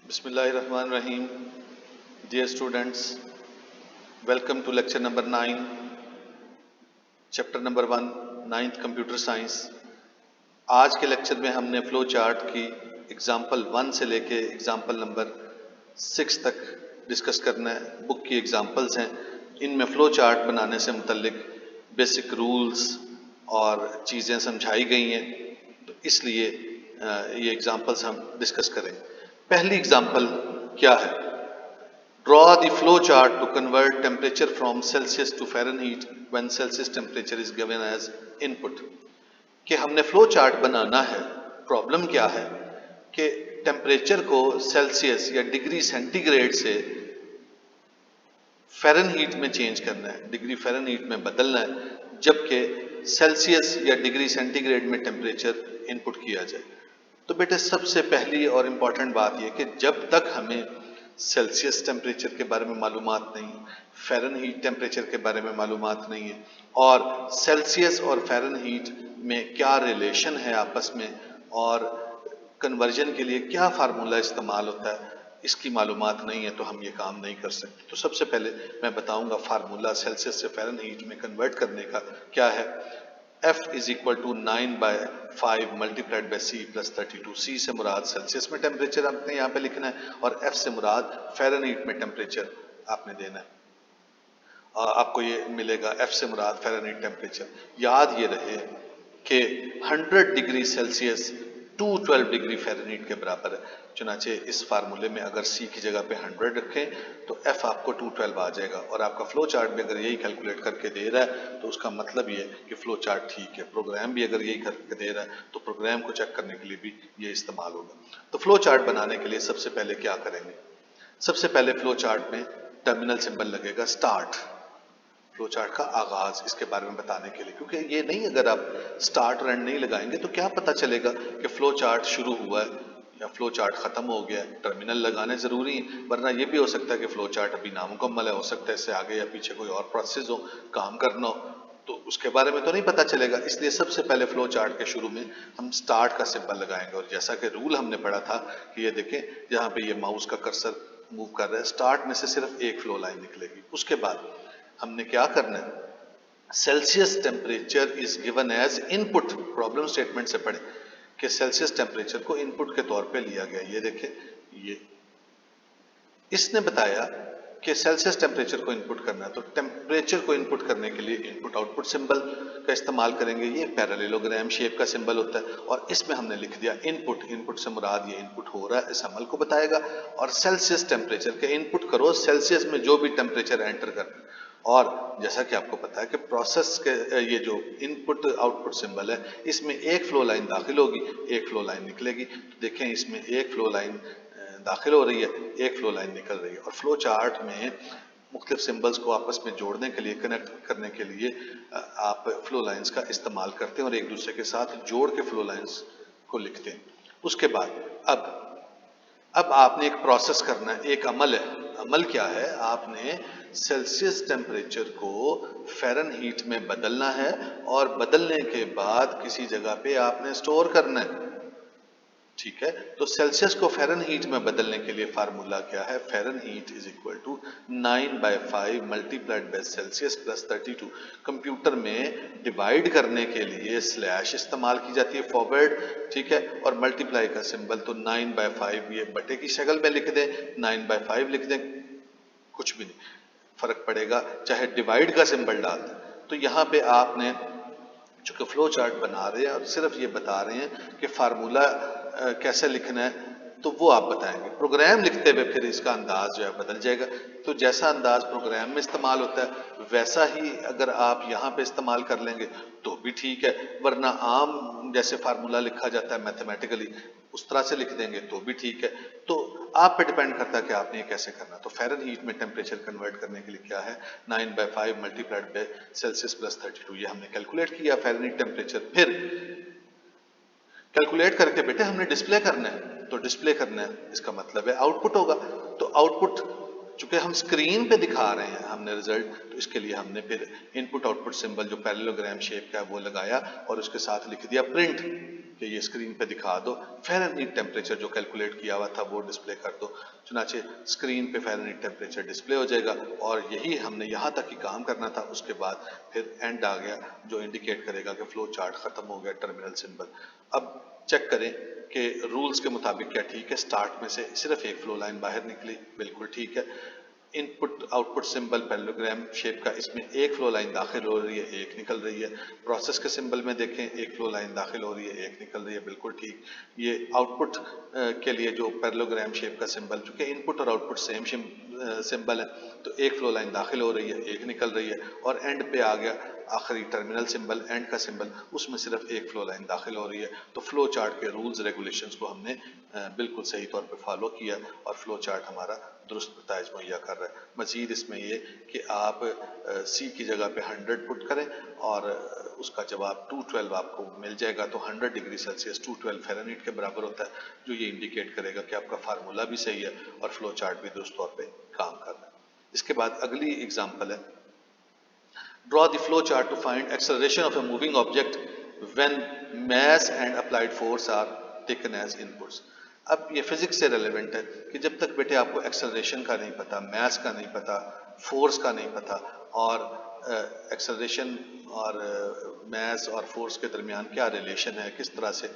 Bismillahirrahmanirrahim. Dear students, welcome to lecture number 9, chapter number 1, 9th computer science. आज के lecture में हमने flow chart की एग्जाम्पल 1 से लेके एग्जाम्पल नंबर 6 तक डिस्कस करना है। बुक की एग्जाम्पल्स हैं, इनमें फ्लो चार्ट बनाने से मुतल्लिक बेसिक रूल्स और चीज़ें समझाई गई हैं, तो इसलिए ये एग्जाम्पल्स हम डिस्कस करेंगे। पहली एग्जाम्पल क्या है? Draw the flow chart to convert temperature from Celsius to Fahrenheit when Celsius temperature is given as input. कि हमने फ्लो चार्ट बनाना है। प्रॉब्लम क्या है कि टेम्परेचर को सेल्सियस या डिग्री सेंटीग्रेड से फ़ारेनहीट में चेंज करना है, डिग्री फ़ारेनहीट में बदलना है, जबकि सेल्सियस या डिग्री सेंटीग्रेड में टेम्परेचर इनपुट किया जाए। तो बेटे सबसे पहली और इम्पॉर्टेंट बात यह कि जब तक हमें सेल्सियस टेम्परेचर के बारे में मालूमात नहीं, फ़ारेनहीट टेम्परेचर के बारे में मालूमात नहीं है, और सेल्सियस और फ़ारेनहीट में क्या रिलेशन है आपस में, और कन्वर्जन के लिए क्या फार्मूला इस्तेमाल होता है, इसकी मालूमात नहीं है, तो हम ये काम नहीं कर सकते। तो सबसे पहले मैं बताऊंगा फार्मूला सेल्सियस से फ़ारेनहीट में कन्वर्ट करने का क्या है। F is equal to 9/5 multiplied by C plus 32। C से मुराद सेल्सियस में टेम्परेचर आपने यहाँ पे लिखना है, और F से मुराद फ़ारेनहीट में टेम्परेचर आपने देना है। आपको ये मिलेगा F से मुराद फ़ारेनहीट टेम्परेचर। याद ये रहे कि 100 डिग्री सेल्सियस 212 डिग्री फ़ारेनहीट के बराबर है। चुनाचे इस फार्मूले में अगर C की जगह पे 100 रखें तो F आपको 212 आ जाएगा, और आपका फ्लो चार्ट भी अगर यही कैलकुलेट करके दे रहा है तो उसका मतलब ये कि फ्लो चार्ट ठीक है। प्रोग्राम भी अगर यही करके दे रहा है तो प्रोग्राम को चेक करने के लिए भी ये इस्तेमाल होगा। तो फ्लो चार्ट बनाने के लिए सबसे पहले क्या करेंगे? सबसे पहले फ्लो चार्ट में टर्मिनल सिंबल लगेगा स्टार्ट, फ्लो चार्ट का आगाज, इसके बारे में बताने के लिए। क्योंकि ये नहीं, अगर आप स्टार्ट और एंड नहीं लगाएंगे तो क्या पता चलेगा कि फ्लो चार्ट शुरू हुआ है या फ्लो चार्ट खत्म हो गया है। टर्मिनल लगाने जरूरी है, वरना ये भी हो सकता है कि फ्लो चार्ट अभी नामुकम्मल है, हो सकता है इससे आगे या पीछे कोई और प्रोसेस हो, काम करना हो, तो उसके बारे में तो नहीं पता चलेगा। इसलिए सबसे पहले फ्लो चार्ट के शुरू में हम स्टार्ट का सिंबल लगाएंगे। और जैसा कि रूल हमने पढ़ा था कि ये देखें, यहाँ पे ये माउस का कर्सर मूव कर रहा है, स्टार्ट में से सिर्फ एक फ्लो लाइन निकलेगी। उसके बाद हमने क्या करना है? Celsius temperature is given as input. Problem statement से पढ़े कि सेल्सियस टेम्परेचर को इनपुट के तौर पे लिया गया। ये देखें, ये इसने बताया कि सेल्सियस टेम्परेचर को इनपुट करना है, तो टेम्परेचर को इनपुट करने के लिए इनपुट आउटपुट सिंबल का इस्तेमाल करेंगे। ये पैरेललोग्राम शेप का सिंबल होता है, और इसमें हमने लिख दिया इनपुट। इनपुट से मुराद ये इनपुट हो रहा है, इस अमल को बताएगा। और सेल्सियस टेम्परेचर के इनपुट करो सेल्सियस में जो भी टेम्परेचर एंटर करना। और जैसा कि आपको पता है कि प्रोसेस के ये जो इनपुट आउटपुट सिंबल है, इसमें एक फ्लो लाइन दाखिल होगी, एक फ्लो लाइन निकलेगी। तो देखें, इसमें एक फ्लो लाइन दाखिल हो रही है, एक फ्लो लाइन निकल रही है। और फ्लो चार्ट में मुख्तलिफ सिंबल्स को आपस में जोड़ने के लिए, कनेक्ट करने के लिए आप फ्लो लाइंस का इस्तेमाल करते हैं और एक दूसरे के साथ जोड़ के फ्लो लाइंस को लिखते हैं। उसके बाद अब आपने एक प्रोसेस करना है, एक अमल है। अमल क्या है? आपने सेल्सियस टेम्परेचर को फ़ारेनहीट में बदलना है, और बदलने के बाद किसी जगह पे आपने स्टोर करना है। ठीक है, तो सेल्सियस को फ़ारेनहीट में बदलने के लिए फार्मूला क्या है? Fahrenheit is equal to 9/5 multiplied by Celsius plus 32। Computer में डिवाइड करने के लिए स्लैश इस्तेमाल की जाती है, फॉरवर्ड, ठीक है, और मल्टीप्लाई का सिंबल तो 9/5 ये बटे की शक्ल में लिख दें, 9/5 लिख दें, कुछ भी नहीं फर्क पड़ेगा, चाहे डिवाइड का सिंबल डाल दें। तो यहाँ पे आपने चूंकि फ्लो चार्ट बना रहे हैं और सिर्फ ये बता रहे हैं कि फार्मूला कैसे लिखना है, तो वो आप बताएंगे। प्रोग्राम लिखते हुए फिर इसका अंदाज जो है बदल जाएगा। तो जैसा अंदाज प्रोग्राम में इस्तेमाल होता है वैसा ही अगर आप यहाँ पे इस्तेमाल कर लेंगे तो भी ठीक है, वरना आम जैसे फार्मूला लिखा जाता है मैथमेटिकली उस तरह से लिख देंगे तो भी ठीक है। तो आप पे डिपेंड करता है कि आपने ये कैसे करना। तो फ़ारेनहीट में टेम्परेचर कन्वर्ट करने के लिए क्या है? 9/5 मल्टीप्लाइड बाय सेल्सियस प्लस 32। ये हमने कैलकुलेट किया फ़ारेनहीट टेम्परेचर। फिर कैलकुलेट करके बेटे हमने डिस्प्ले करना है, तो डिस्प्ले करना है इसका मतलब है आउटपुट होगा। तो आउटपुट चूंकि हम स्क्रीन पे दिखा रहे हैं हमने रिजल्ट, तो इसके लिए हमने फिर इनपुट आउटपुट सिंबल जो पैरेललोग्राम शेप का है वो लगाया, और उसके साथ लिख दिया प्रिंट। कि ये स्क्रीन पे दिखा दो, फ़ारेनहीट टेम्परेचर जो कैलकुलेट किया हुआ था वो डिस्प्ले कर दो। चुनाचे स्क्रीन पे फ़ारेनहीट टेम्परेचर डिस्प्ले हो जाएगा और यही हमने यहाँ तक ही काम करना था। उसके बाद फिर एंड आ गया जो इंडिकेट करेगा कि फ्लो चार्ट ख़त्म हो गया, टर्मिनल सिंबल। अब चेक करें कि रूल्स के मुताबिक क्या ठीक है। स्टार्ट में से सिर्फ एक फ्लो लाइन बाहर निकली, बिल्कुल ठीक है। Input output symbol parallelogram shape का, इसमें एक फ्लो लाइन दाखिल हो रही है, एक निकल रही है। प्रोसेस के सिंबल में देखें, एक फ्लो लाइन दाखिल हो रही है, एक निकल रही है, बिल्कुल ठीक। ये आउटपुट के लिए जो पैरेललोग्राम शेप का सिंबल, चूंकि इनपुट और आउटपुट सेम सिंबल है, तो एक फ्लो लाइन दाखिल हो रही है, एक निकल रही है। और एंड पे आ गया आखिरी टर्मिनल सिंबल, एंड का सिंबल, उसमें सिर्फ एक फ्लो लाइन दाखिल हो रही है। तो फ्लो चार्ट के रूल्स रेगुलेशंस को हमने बिल्कुल सही तौर पे फॉलो किया और फ्लो चार्ट हमारा दुरुस्त नताइज मुहैया कर रहा है। मजीद इसमें ये कि आप सी की जगह पे 100 पुट करें और उसका जवाब 212 आपको मिल जाएगा। तो 100 डिग्री सेल्सियस 212 फ़ारेनहीट के बराबर होता है, जो ये इंडिकेट करेगा कि आपका फार्मूला भी सही है और फ्लो चार्ट भी दुरुस्त तौर पर काम कर रहा है। इसके बाद अगली एग्जाम्पल है, draw the flow chart to find acceleration of a moving object when mass and applied force are taken as inputs। अब ये फिजिक्स से रेलेवेंट है कि जब तक बेटे आपको एक्सेलरेशन का नहीं पता, मैस का नहीं पता, फोर्स का नहीं पता और एक्सेलरेशन और मैस और फोर्स के दरमियान क्या रिलेशन है, किस तरह से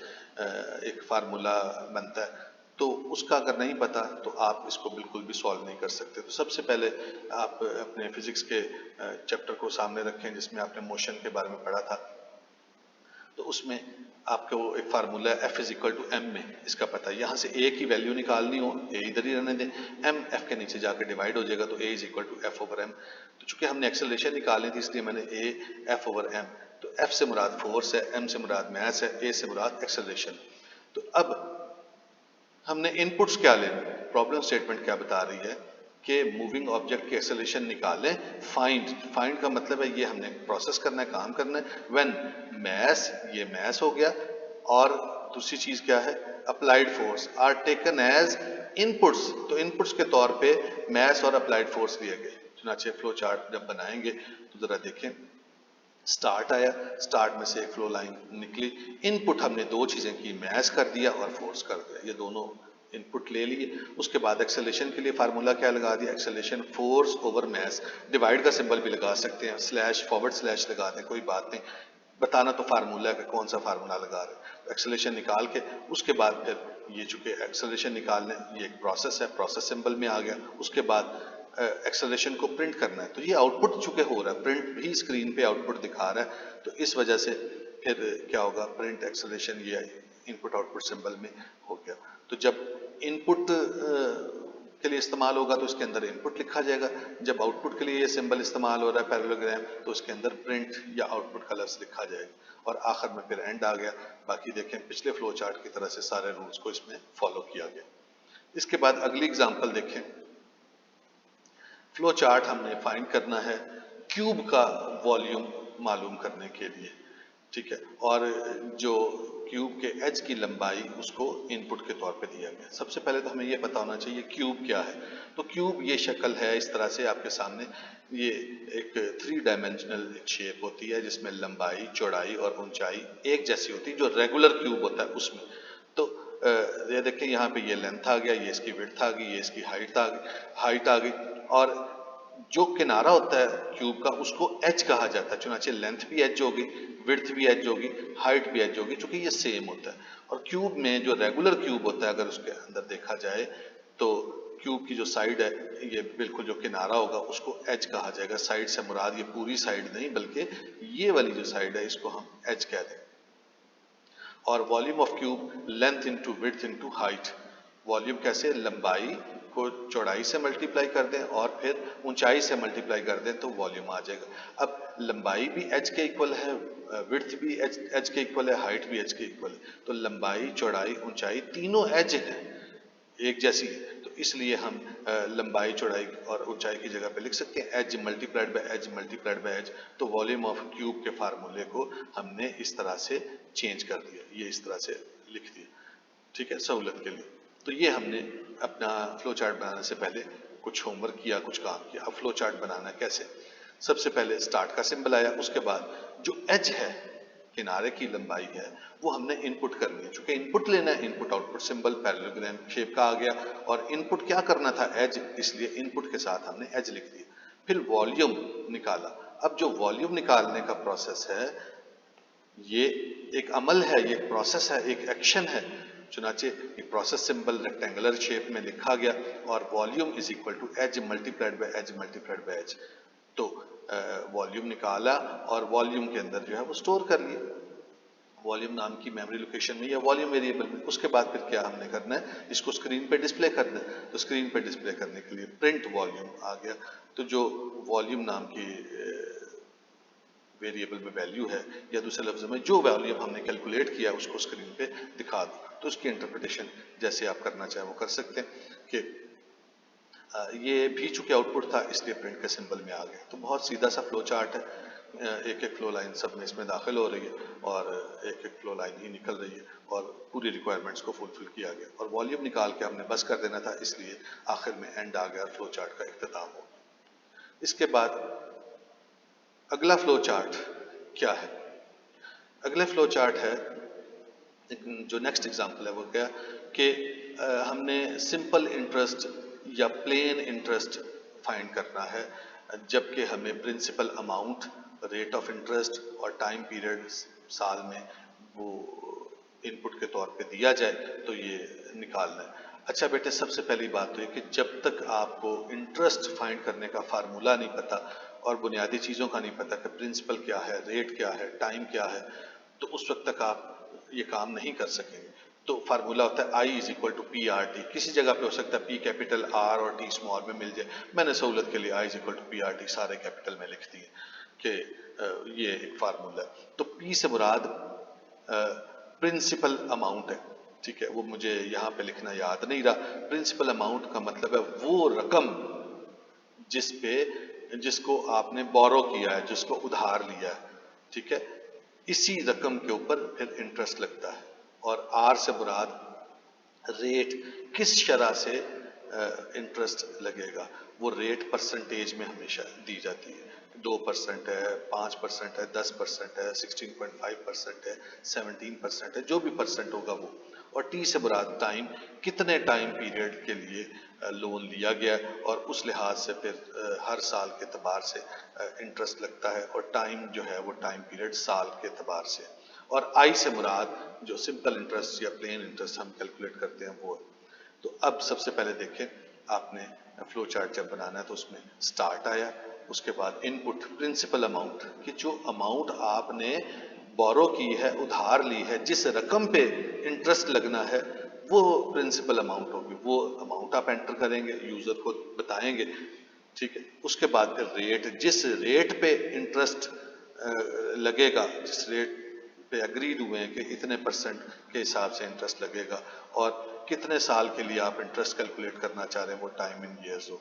एक फार्मूला बनता है, तो उसका अगर नहीं पता तो आप इसको बिल्कुल भी सॉल्व नहीं कर सकते। तो सबसे पहले आप अपने फिजिक्स के चैप्टर को सामने रखें जिसमें आपने मोशन के बारे में पढ़ा था। तो उसमें आपको एक formula F is equal to m में इसका पता है। यहाँ से ए की वैल्यू निकालनी हो, ए इधर ही रहने दें, एम एफ के नीचे जाकर डिवाइड हो जाएगा, तो A is equal to F over M. तो चूंकि हमने एक्सेलरेशन निकालनी थी इसलिए मैंने ए एफ ओवर एम, तो एफ से मुराद फोर्स है, एम से मुराद मैस है, ए से मुराद एक्सेलरेशन। तो अब हमने इनपुट्स क्या लेने, प्रॉब्लम स्टेटमेंट क्या बता रही है कि मूविंग ऑब्जेक्ट की एक्सेलरेशन निकालें। फाइंड का मतलब है ये हमने प्रोसेस करना है, काम करना है। व्हेन मैस, ये मैस हो गया, और दूसरी चीज क्या है, applied force are taken as inputs. तो इनपुट्स के तौर पे मैस और अप्लाइड फोर्स लिए गए। चुनाचे फ्लो चार्ट जब बनाएंगे तो जरा देखें, स्टार्ट आया, स्टार्ट में से एक फ्लो लाइन निकली, इनपुट हमने दो चीजें की, मैस कर दिया और फोर्स कर दिया, ये दोनों इनपुट ले लिए। उसके बाद एक्सेलरेशन के लिए फार्मूला क्या लगा दिया, acceleration force over mass, divide का सिंबल भी लगा सकते हैं, स्लैश फॉरवर्ड स्लैश लगा दें, कोई बात नहीं, बताना तो फार्मूला है कि कौन सा फार्मूला लगा रहे हैं। तो एक्सेलरेशन निकाल के उसके बाद फिर ये चूंकि एक्सेलरेशन निकालने ये एक प्रोसेस है, प्रोसेस सिंबल में आ गया। उसके बाद एक्सेलरेशन को प्रिंट करना है, तो ये आउटपुट चूंकि हो रहा है, प्रिंट भी स्क्रीन पे आउटपुट दिखा रहा है, तो इस वजह से फिर क्या होगा, प्रिंट एक्सेलरेशन ये इनपुट आउटपुट सिंबल में हो गया। तो जब इनपुट के लिए इस्तेमाल होगा तो इसके अंदर इनपुट लिखा जाएगा, जब आउटपुट के लिए ये सिंबल इस्तेमाल हो रहा है पैरेललोग्राम, तो इसके अंदर प्रिंट या आउटपुट कलर्स लिखा जाएगा, और आखिर में फिर एंड आ गया। बाकी देखें पिछले फ्लो चार्ट की तरह से सारे रूल्स को इसमें फॉलो किया गया। इसके बाद अगली एग्जांपल देखें, फ्लो चार्ट हमने फाइंड करना है क्यूब का वॉल्यूम मालूम करने के लिए, ठीक है, और जो क्यूब के एज की लंबाई उसको इनपुट के तौर पे दिया गया। सबसे पहले तो हमें ये पता होना चाहिए क्यूब क्या है। तो क्यूब ये शक्ल है इस तरह से आपके सामने, ये एक 3 डायमेंशनल शेप होती है जिसमें लंबाई, चौड़ाई और ऊंचाई एक जैसी होती है, जो रेगुलर क्यूब होता है उसमें। तो ये देखिए यहाँ पे ये लेंथ आ गया, ये इसकी विड्थ आ गई, ये इसकी हाइट आ गई, और जो किनारा होता है क्यूब का उसको एज कहा जाता है। चुनाचे लेंथ भी एज होगी, विड्थ भी एज होगी, हाइट भी एज होगी, क्योंकि ये सेम होता है। और क्यूब में जो रेगुलर क्यूब होता है, अगर उसके अंदर देखा जाए तो क्यूब की जो साइड है, ये बिल्कुल जो किनारा होगा उसको एज कहा जाएगा। साइड से मुराद ये पूरी साइड नहीं, बल्कि ये वाली जो साइड है इसको हम एज कह दें। और volume of cube length into width into height. Volume कैसे, लंबाई को चौड़ाई से मल्टीप्लाई कर दें और फिर ऊंचाई से मल्टीप्लाई कर दें तो वॉल्यूम आ जाएगा। अब लंबाई भी एच के इक्वल है, विड्थ भी एच के इक्वल है, हाइट भी एच के इक्वल है, तो लंबाई, चौड़ाई, ऊंचाई तीनों एज है, एक जैसी है। तो इसलिए हम लंबाई, चौड़ाई और ऊंचाई की जगह पे लिख सकते हैं edge multiplied by edge multiplied by edge. तो वॉल्यूम ऑफ क्यूब के फार्मूले को हमने इस तरह से चेंज कर दिया, ये इस तरह से लिख दिया, ठीक है, सहूलत के लिए। तो ये हमने अपना फ्लो चार्ट बनाने से पहले कुछ होमवर्क किया, कुछ काम किया। अब फ्लो चार्ट बनाना है कैसे, सबसे पहले स्टार्ट का सिंबल आया, उसके बाद जो एज है किनारे की लंबाई है वो हमने इनपुट करनी है। चूंकि इनपुट लेना है, input output symbol parallelogram shape का आ गया, और इनपुट क्या करना था, एज, इसलिए इनपुट के साथ हमने एज लिख दिया। फिर वॉल्यूम निकाला। अब जो वॉल्यूम निकालने का प्रोसेस है ये एक अमल है, ये प्रोसेस है, एक एक्शन है। चुनाचे ये प्रोसेस सिंबल रेक्टेंगुलर शेप में लिखा गया, और volume is equal to edge multiplied by edge multiplied by edge. तो वॉल्यूम निकाला और वॉल्यूम के अंदर जो है वो स्टोर कर लिया वॉल्यूम नाम की मेमोरी लोकेशन में या वॉल्यूम वेरिएबल में। उसके बाद फिर क्या हमने करना है, इसको स्क्रीन पे डिस्प्ले करना है। तो स्क्रीन पे डिस्प्ले करने के लिए प्रिंट वॉल्यूम आ गया। तो जो वॉल्यूम नाम की वेरिएबल में वैल्यू है, या दूसरे लफ्ज में जो वॉल्यूम हमने कैलकुलेट किया उसको स्क्रीन पे दिखा दो। तो उसकी इंटरप्रिटेशन जैसे आप करना चाहें वो कर सकते हैं कि ये भी चूंकि आउटपुट था इसलिए प्रिंट के सिंबल में आ गया। तो बहुत सीधा सा फ्लो चार्ट है, एक एक फ्लो लाइन सब में इसमें दाखिल हो रही है और एक एक फ्लो लाइन ही निकल रही है, और पूरी रिक्वायरमेंट्स को फुलफिल किया गया, और वॉल्यूम निकाल के हमने बस कर देना था, इसलिए आखिर में एंड आ गया, फ्लो चार्ट का इख्तिताम हो। इसके बाद अगला फ्लो चार्ट क्या है, अगले फ्लो चार्ट है जो नेक्स्ट एग्जांपल है वो क्या कि हमने सिंपल इंटरेस्ट या प्लेन इंटरेस्ट फाइंड करना है, जबकि हमें principal amount, rate of interest और टाइम पीरियड साल में वो इनपुट के तौर पे दिया जाए, तो ये निकालना है। अच्छा बेटे, सबसे पहली बात तो ये कि जब तक आपको इंटरेस्ट फाइंड करने का फार्मूला नहीं पता और बुनियादी चीज़ों का नहीं पता कि प्रिंसिपल क्या है, रेट क्या है, टाइम क्या है, तो उस वक्त तक आप ये काम नहीं कर सकेंगे। तो फार्मूला होता है I is equal to P R T. किसी जगह पे हो सकता है पी कैपिटल आर और टी स्मॉल में मिल जाए, मैंने सहूलत के लिए I is equal to P R T सारे कैपिटल में लिख दिए कि ये एक फार्मूला है। तो पी से मुराद प्रिंसिपल अमाउंट है, ठीक है, वो मुझे यहाँ पे लिखना याद नहीं रहा। प्रिंसिपल अमाउंट का मतलब है वो रकम जिसको आपने बोरो किया है, जिसको उधार लिया है, ठीक है, इसी रकम के ऊपर फिर इंटरेस्ट लगता है। और आर से मुराद रेट, किस शरह से इंटरेस्ट लगेगा, वो रेट परसेंटेज में हमेशा दी जाती है। 2% है, 5% है, 10% है, 16.5% है, 17% है, जो भी परसेंट होगा वो। और टी से मुराद टाइम, कितने टाइम पीरियड के लिए लोन लिया गया, और उस लिहाज से फिर हर साल के एतबार से इंटरेस्ट लगता है, और टाइम जो है वो टाइम पीरियड साल के एतबार से। और आई से मुराद जो सिंपल इंटरेस्ट या प्लेन इंटरेस्ट हम कैलकुलेट करते हैं वो है। तो अब सबसे पहले देखें, आपने फ्लो चार्ट जब बनाना है तो उसमें स्टार्ट आया, उसके बाद इनपुट प्रिंसिपल अमाउंट, कि जो अमाउंट आपने बोरो की है, उधार ली है, जिस रकम पे इंटरेस्ट लगना है वो प्रिंसिपल अमाउंट होगी। वो अमाउंट आप एंटर करेंगे, यूजर को बताएंगे, ठीक है। उसके बाद फिर रेट, जिस रेट पे इंटरेस्ट लगेगा, जिस रेट पे अग्रीड हुए हैं कि इतने परसेंट के हिसाब से इंटरेस्ट लगेगा, और कितने साल के लिए आप इंटरेस्ट कैलकुलेट करना चाह रहे हैं, वो टाइम इन ईयर्स हो,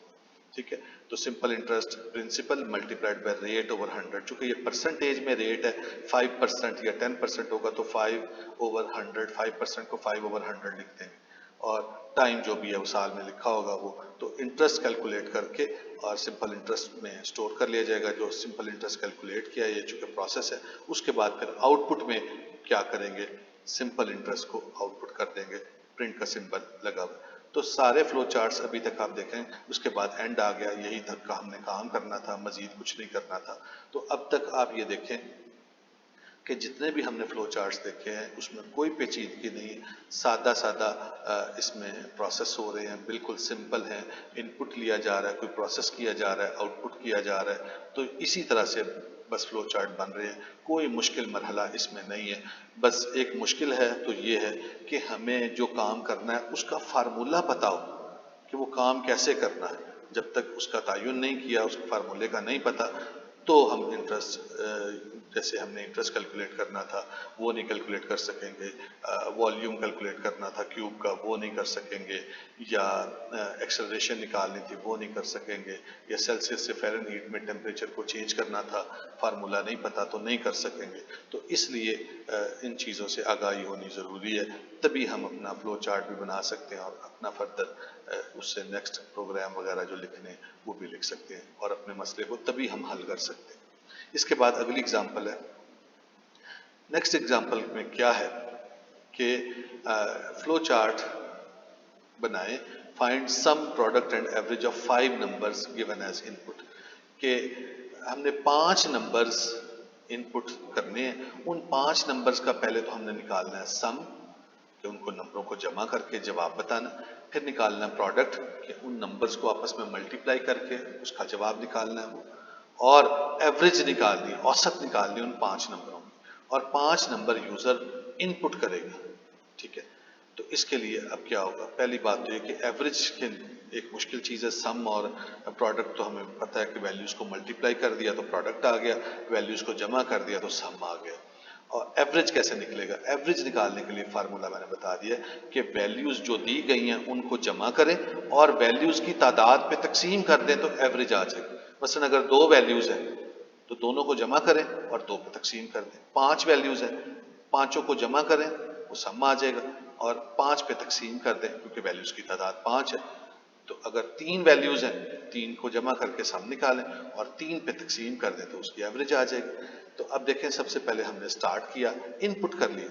ठीक है। तो simple interest principal multiplied by rate over 100, चूंकि ये परसेंटेज में रेट है, 5% या 10% होगा तो 5/100, 5% को 5/100 लिख देंगे, और टाइम जो भी है वो साल में लिखा होगा वो। तो इंटरेस्ट कैलकुलेट करके और सिंपल इंटरेस्ट में स्टोर कर लिया जाएगा, जो सिंपल इंटरेस्ट कैलकुलेट किया, ये चूंकि प्रोसेस है। उसके बाद फिर आउटपुट में क्या करेंगे, सिंपल इंटरेस्ट को आउटपुट कर देंगे, प्रिंट का सिंबल लगा हुआ। तो सारे फ्लो चार्ट्स अभी तक आप देखें, उसके बाद एंड आ गया, यही तक का हमने काम करना था, मजीद कुछ नहीं करना था। तो अब तक आप ये देखें कि जितने भी हमने फ्लो चार्ट्स देखे हैं उसमें कोई पेचीदगी नहीं, सादा सादा इसमें प्रोसेस हो रहे हैं, बिल्कुल सिंपल हैं। इनपुट लिया जा रहा है, कोई प्रोसेस किया जा रहा है, आउटपुट किया जा रहा है, तो इसी तरह से बस फ्लो चार्ट बन रहे हैं। कोई मुश्किल मरहला इसमें नहीं है। बस एक मुश्किल है तो ये है कि हमें जो काम करना है उसका फार्मूला पता हो कि वो काम कैसे करना है। जब तक उसका तयन नहीं किया, उस फार्मूले का नहीं पता, तो हम इंटरेस्ट, जैसे हमने इंटरेस्ट कैलकुलेट करना था वो नहीं कैलकुलेट कर सकेंगे, वॉल्यूम कैलकुलेट करना था क्यूब का वो नहीं कर सकेंगे, या एक्सेलरेशन निकालनी थी वो नहीं कर सकेंगे, या सेल्सियस से फ़ारेनहीट में टेम्परेचर को चेंज करना था, फार्मूला नहीं पता तो नहीं कर सकेंगे। तो इसलिए इन चीज़ों से आगाही होनी ज़रूरी है, तभी हम अपना फ्लो चार्ट भी बना सकते हैं और अपना फर्दर उससे नेक्स्ट प्रोग्राम वगैरह जो लिखने वो भी लिख सकते हैं, और अपने मसले को तभी हम हल कर सकते हैं। इसके बाद अगली एग्जांपल है, नेक्स्ट एग्जांपल में क्या है कि फ्लो चार्ट बनाए, find sum product and average of 5 numbers given as input, कि हमने 5 नंबर्स इनपुट करने हैं। उन 5 नंबर्स का पहले तो हमने निकालना है सम, कि उनको नंबरों को जमा करके जवाब बताना, फिर निकालना है प्रोडक्ट, कि उन नंबर्स को आपस में मल्टीप्लाई करके उसका जवाब निकालना है वो, और एवरेज निकालनी, औसत निकालनी उन 5 नंबरों की, और 5 नंबर यूजर इनपुट करेगा। ठीक है, तो इसके लिए अब क्या होगा, पहली बात तो ये कि एवरेज के एक मुश्किल चीज़ है, सम और प्रोडक्ट तो हमें पता है कि वैल्यूज़ को मल्टीप्लाई कर दिया तो प्रोडक्ट आ गया, वैल्यूज़ को जमा कर दिया तो सम आ गया। और एवरेज कैसे निकलेगा, एवरेज निकालने के लिए फार्मूला मैंने बता दिया कि वैल्यूज़ जो दी गई हैं उनको जमा करें और वैल्यूज़ की तादाद पे तकसीम कर दें तो एवरेज आ जाएगी। मसलन अगर 2 वैल्यूज़ हैं तो दोनों को जमा करें और 2 पे तकसीम कर दें। 5 वैल्यूज़ हैं, पांचों को जमा करें वो सम आ जाएगा, और 5 पे तकसीम कर दें क्योंकि वैल्यूज़ की तादाद 5 है। तो अगर 3 वैल्यूज़ हैं, 3 को जमा करके सम निकालें और 3 पे तकसीम कर दें तो उसकी एवरेज आ जाएगी। तो अब देखें, सबसे पहले हमने स्टार्ट किया, इनपुट कर लिया,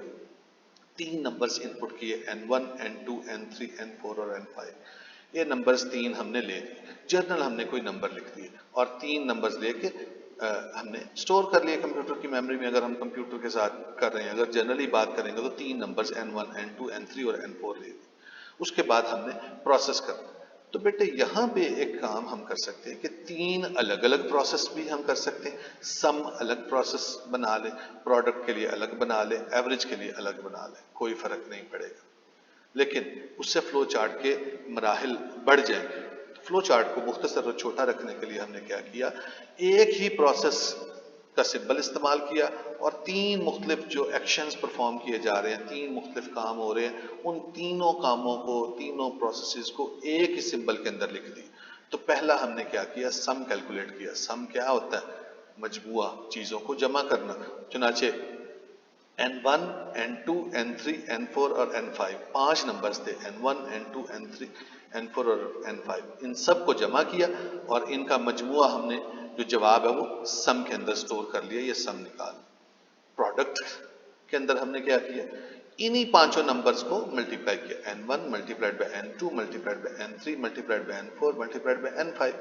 3 नंबर्स इनपुट किए, n1 n2 n3 n4 और n5। ये नंबर्स 3 हमने ले लिए, जर्नल हमने कोई नंबर लिख दिए और 3 नंबर्स लेके हमने स्टोर कर लिए कंप्यूटर की मेमोरी में। अगर हम कंप्यूटर के साथ कर रहे हैं, अगर जनरली बात करेंगे तो 3 नंबर्स n1 n2 n3 और n4 ले लिए। उसके बाद हमने प्रोसेस करना। तो बेटे यहाँ पे एक काम हम कर सकते हैं कि 3 अलग अलग प्रोसेस भी हम कर सकते हैं। सम अलग प्रोसेस बना ले, प्रोडक्ट के लिए अलग बना ले, एवरेज के लिए अलग बना ले, कोई फर्क नहीं पड़ेगा, लेकिन उससे फ्लो चार्ट के मराहिल बढ़ जाएंगे। तो फ्लो चार्ट को मुख्तसर और छोटा रखने के लिए हमने क्या किया, एक ही प्रोसेस का सिंबल इस्तेमाल किया और 3 मुख्तलिफ जो एक्शंस परफॉर्म किए जा रहे हैं, 3 मुख्तलिफ काम हो रहे हैं, उन तीनों कामों को, तीनों प्रोसेसेस को एक ही सिंबल के अंदर लिख दी। तो पहला हमने क्या किया, सम कैलकुलेट किया। सम क्या होता है, मजबूआ, चीजों को जमा करना। चुनाचे n1 n2 n3 n4 और n5 5 नंबर्स थे, n1 n2 n3 n4 और n5। इन सब को जमा किया और इनका मजमुआ हमने, जो जवाब है वो सम के अंदर स्टोर कर लिया। ये सम निकाल। प्रोडक्ट के अंदर हमने क्या किया, इन्हीं पांचों नंबर्स को मल्टीप्लाई किया, n1 multiplied by n2 multiplied by n3 multiplied by n4 multiplied by n5।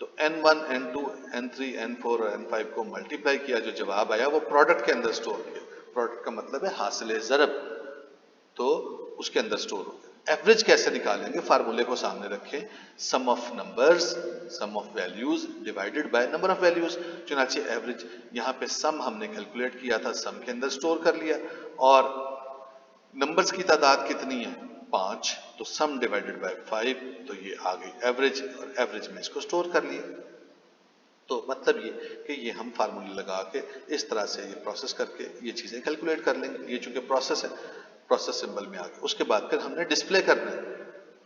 तो n1 n2 n3 n4 और n5 को मल्टीप्लाई किया, जो जवाब आया वो प्रोडक्ट के अंदर स्टोर किया। प्रोडक्ट का मतलब है हासिल ज़रब, तो उसके अंदर स्टोर हो गया। एवरेज कैसे निकालेंगे, फार्मूले को सामने रखें, sum of numbers, sum of values divided by number of values. चुनाचे एवरेज, यहाँ पे सम हमने कैलकुलेट किया था, सम के अंदर स्टोर कर लिया, और नंबर्स की तादाद कितनी है 5, तो सम डिवाइडेड बाय 5, तो ये आ गई एवरेज, और एवरेज में इसको स्टोर कर लिया। तो मतलब ये कि ये हम फार्मूले लगा के इस तरह से ये प्रोसेस करके ये चीज़ें कैलकुलेट कर लेंगे। ये चूंकि प्रोसेस है, प्रोसेस सिंबल में आ गया। उसके बाद फिर हमने डिस्प्ले करना है।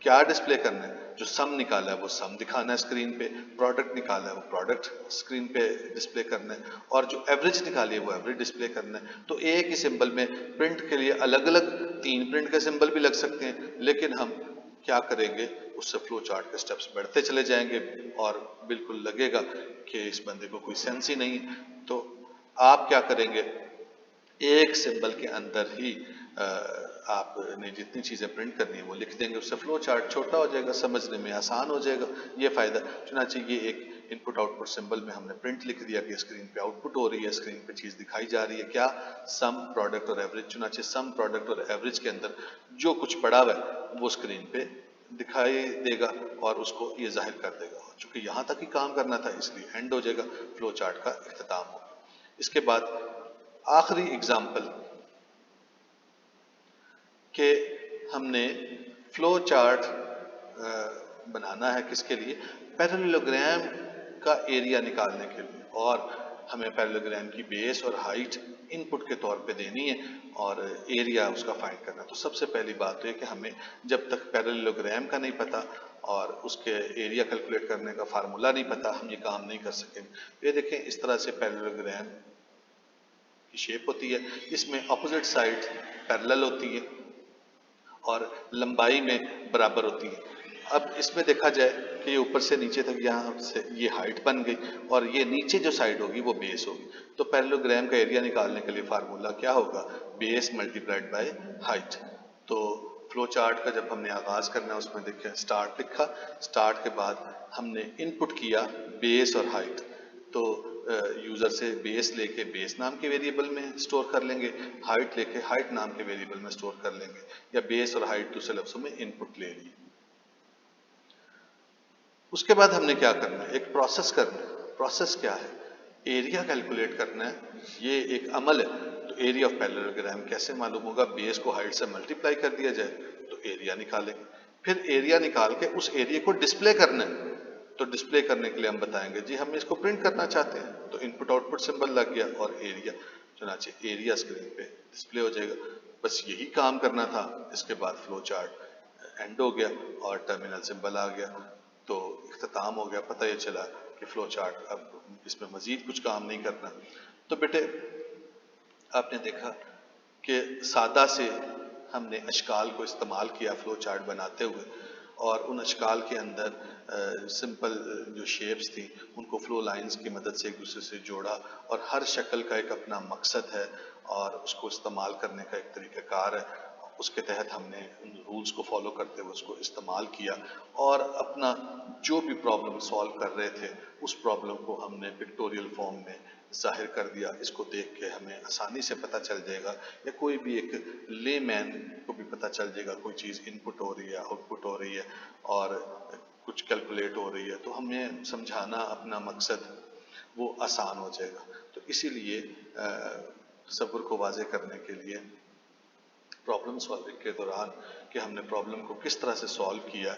क्या डिस्प्ले करना है, जो सम निकाला है वो सम दिखाना है स्क्रीन पे, प्रोडक्ट निकाला है वो प्रोडक्ट स्क्रीन पे डिस्प्ले करना है, और जो एवरेज निकाली है वो एवरेज डिस्प्ले करना है। तो एक ही सिंबल में प्रिंट के लिए अलग अलग 3 प्रिंट के सिंबल भी लग सकते हैं, लेकिन हम क्या करेंगे, उससे फ्लो चार्ट के स्टेप्स बढ़ते चले जाएंगे और बिल्कुल लगेगा कि इस बंदे को कोई सेंस ही नहीं। तो आप क्या करेंगे, एक सिंबल के अंदर ही आपने जितनी चीज़ें प्रिंट करनी है वो लिख देंगे, उससे फ्लो चार्ट छोटा हो जाएगा, समझने में आसान हो जाएगा। ये फ़ायदा। चुनांचे ये एक इनपुट आउटपुट सिंबल में हमने प्रिंट लिख दिया कि स्क्रीन पे आउटपुट हो रही है, स्क्रीन पे चीज़ दिखाई जा रही है, क्या, सम, प्रोडक्ट और एवरेज। चुनांचे सम, प्रोडक्ट और एवरेज के अंदर जो कुछ पड़ा हुआ है वो स्क्रीन पे दिखाई देगा और उसको ये जाहिर कर देगा। चूंकि यहाँ तक ही काम करना था इसलिए एंड हो जाएगा, फ्लो चार्ट का इख्तिताम होगा। इसके बाद आखिरी एग्जाम्पल के हमने फ्लो चार्ट बनाना है, किसके लिए, पैरेललोग्राम का एरिया निकालने के लिए, और हमें पैरेललोग्राम की बेस और हाइट इनपुट के तौर पे देनी है और एरिया उसका फाइंड करना। तो सबसे पहली बात तो है कि हमें जब तक पैरेललोग्राम का नहीं पता और उसके एरिया कैलकुलेट करने का फार्मूला नहीं पता, हम ये काम नहीं कर सकेंगे। ये देखें, इस तरह से पैरेललोग्राम की शेप होती है, इसमें अपोजिट साइड पैरेलल होती है और लंबाई में बराबर होती है। अब इसमें देखा जाए कि ये ऊपर से नीचे तक यहाँ से ये हाइट बन गई और ये नीचे जो साइड होगी वो बेस होगी। तो पैरेललोग्राम का एरिया निकालने के लिए फार्मूला क्या होगा, बेस मल्टीप्लाइड बाय हाइट। तो फ्लो चार्ट का जब हमने आगाज करना है उसमें देखिए स्टार्ट लिखा, स्टार्ट के बाद हमने इनपुट किया बेस और हाइट। तो यूजर से बेस लेके बेस नाम के वेरिएबल में स्टोर कर लेंगे, हाइट लेके हाइट नाम के वेरिएबल में स्टोर कर लेंगे, या बेस और हाइट दूसरे लफ्जों में इनपुट ले ली। उसके बाद हमने क्या करना है, एक प्रोसेस करना है। प्रोसेस क्या है, एरिया कैलकुलेट करना है, ये एक अमल है। तो एरिया ऑफ पैरेललोग्राम कैसे मालूम होगा, बेस को हाइट से मल्टीप्लाई कर दिया जाए तो एरिया निकालेंगे। फिर एरिया निकाल के उस एरिया को डिस्प्ले करना है। तो डिस्प्ले करने के लिए हम बताएंगे जी हम इसको प्रिंट करना चाहते हैं, तो इनपुट आउटपुट सिंबल लग गया और एरिया, चुनाचे एरिया स्क्रीन पे डिस्प्ले हो जाएगा। बस यही काम करना था। इसके बाद फ्लो चार्ट एंड हो गया और टर्मिनल सिंबल आ गया, तो इख्तिताम हो गया। पता ये चला कि फ्लो चार्ट अब इसमें मजीद कुछ काम नहीं करना। तो बेटे आपने देखा कि सादा से हमने अशकाल को इस्तेमाल किया फ्लो चार्ट बनाते हुए, और उन अशकाल के अंदर सिंपल जो शेप्स थी उनको फ्लो लाइंस की मदद से एक दूसरे से जोड़ा, और हर शक्ल का एक अपना मकसद है और उसको इस्तेमाल करने का एक तरीक़ाकार है। उसके तहत हमने उन रूल्स को फॉलो करते हुए उसको इस्तेमाल किया और अपना जो भी प्रॉब्लम सॉल्व कर रहे थे उस प्रॉब्लम को हमने पिक्टोरियल फॉर्म में जाहिर कर दिया। इसको देख के हमें आसानी से पता चल जाएगा, या कोई भी एक लेमैन को भी पता चल जाएगा कोई चीज़ इनपुट हो रही है, आउटपुट हो रही है और कुछ कैलकुलेट हो रही है, तो हमें समझाना अपना मकसद वो आसान हो जाएगा। तो इसीलिए तसव्वुर को वाज़ेह करने के लिए प्रॉब्लम सॉल्विंग के दौरान कि हमने प्रॉब्लम को किस तरह से सॉल्व किया,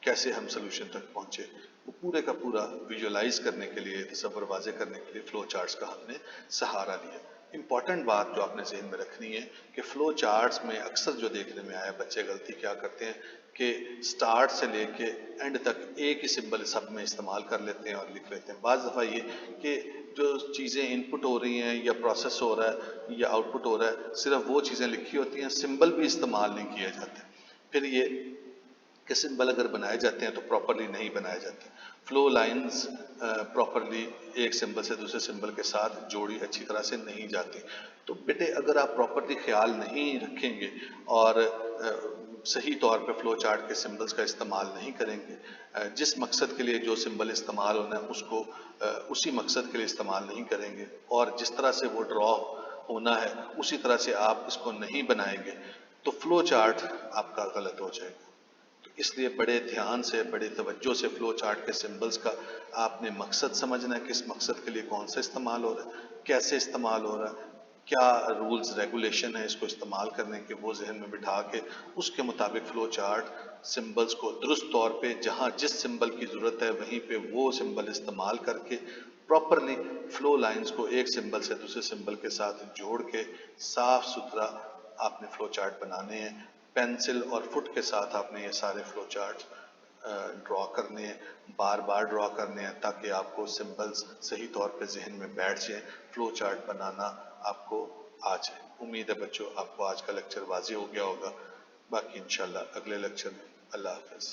कैसे हम सोल्यूशन तक पहुंचे, वो पूरे का पूरा विजुअलाइज करने के लिए, तसव्वुर वाज़ेह करने के लिए फ्लो चार्ट्स का हमने सहारा लिया। इंपॉर्टेंट बात जो आपने ज़हन में रखनी है कि फ्लो चार्ट्स में अक्सर जो देखने में आया, बच्चे गलती क्या करते हैं कि स्टार्ट से लेके एंड तक एक ही सिंबल सब में इस्तेमाल कर लेते हैं और लिख लेते हैं। बाज़ दफ़ा ये कि जो चीज़ें इनपुट हो रही हैं या प्रोसेस हो रहा है या आउटपुट हो रहा है, सिर्फ वो चीज़ें लिखी होती हैं, सिंबल भी इस्तेमाल नहीं किए जाते। फिर ये कि सिंबल अगर बनाए जाते हैं तो प्रॉपरली नहीं बनाए जाते। फ्लो लाइंस प्रॉपरली एक सिंबल से दूसरे सिंबल के साथ जोड़ी अच्छी तरह से नहीं जाती। तो बेटे अगर आप प्रॉपरली ख्याल नहीं रखेंगे और सही तौर पे फ्लो चार्ट के सिंबल्स का इस्तेमाल नहीं करेंगे, जिस मकसद के लिए जो सिंबल इस्तेमाल होना है उसको उसी मकसद के लिए इस्तेमाल नहीं करेंगे, और जिस तरह से वो ड्रॉ होना है उसी तरह से आप इसको नहीं बनाएंगे, तो फ्लो चार्ट आपका गलत हो जाएगा। तो इसलिए बड़े ध्यान से, बड़े तवज्जो से फ्लो चार्ट के सिंबल्स का आपने मकसद समझना है, किस मकसद के लिए कौन सा इस्तेमाल हो रहा है, कैसे इस्तेमाल हो रहा है, क्या रूल्स रेगुलेशन है इसको इस्तेमाल करने के, वो जहन में बिठा के उसके मुताबिक फ्लो चार्ट सिंबल्स को दुरुस्त तौर पे जहाँ जिस सिंबल की ज़रूरत है वहीं पे वो सिंबल इस्तेमाल करके प्रॉपरली फ्लो लाइंस को एक सिंबल से दूसरे सिंबल के साथ जोड़ के साफ सुथरा आपने फ्लो चार्ट बनाने हैं। पेंसिल और फुट के साथ आपने ये सारे फ्लो चार्ट ड्रॉ करने हैं, बार बार ड्रॉ करने हैं, ताकि आपको सिंबल्स सही तौर पे जहन में बैठ जाए, फ्लो चार्ट बनाना आपको आ जाए। उम्मीद है बच्चों आपको आज का लेक्चर वाज़ेह हो गया होगा। बाकी इंशाल्लाह अगले लेक्चर में। अल्लाह हाफ़िज़।